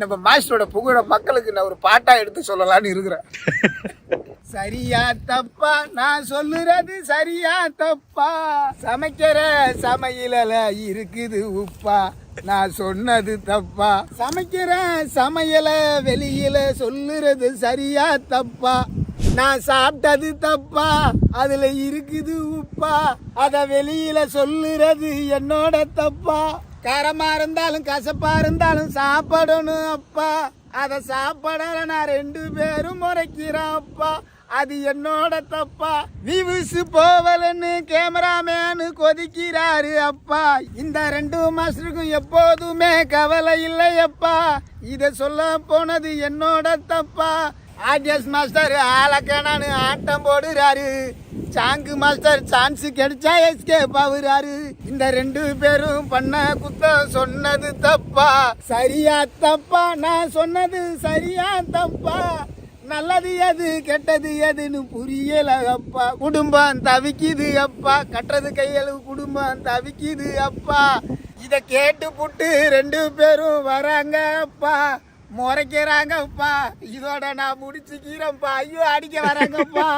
நம்ம மாஸ்டரோட புகழ மக்களுக்கு நான் ஒரு பாட்டா எடுத்து சொல்லலாம்னு இருக்கிறேன். சரியா தப்பா நான் சொல்லுறது சரியா தப்பா, சமைக்கிற சமையல இருக்குது உப்பா, நான் சொன்னது தப்பா, சமைக்கிற சமையல வெளியில சொல்லுறது சரியா தப்பா, நான் சாப்பிட்டது தப்பா அதுல இருக்குது உப்பா, அத வெளியில சொல்லுறது என்னோட தப்பா, காரமா இருந்தாலும் கசப்பா இருந்தாலும் சாப்பிடணும் அப்பா, அத சாப்பிடல நான் 2 பேரும் முறைக்கிறேன் அப்பா, அது என்னோட தப்பா, வியூஸ் போவலன்னு கேமராமேனு கொதிக்கிறாரு அப்பா, இந்த 2 மாஸ்டருக்கும் எப்போதுமே கவலை இல்லை அப்பா, இத சொல்ல போனது என்னோட தப்பா, ஆர்டிஎஸ் மாஸ்டர் ஆலக்கணான்னு ஆட்டம் போடுறாரு, சாங்கு மாஸ்டர் சான்ஸ் கிடைச்சா எஸ்கேப் ஆகுறாரு, இந்த 2 பேரும் பண்ண குத்தம் சொன்னது தப்பா, சரியா தப்பா நான் சொன்னது சரியா தப்பா, நல்லது எது கெட்டது எதுன்னு புரியல அப்பா, குடும்பம் தவிக்குது அப்பா, கட்டுறது கையளவு குடும்பம் தவிக்குது அப்பா, இத கேட்டு புட்டு 2 பேரும் வராங்க அப்பா, முறைக்கிறாங்கப்பா, இதோட நான் முடிச்சுக்கிறேன்ப்பா, ஐயோ அடிக்க வராங்கப்பா.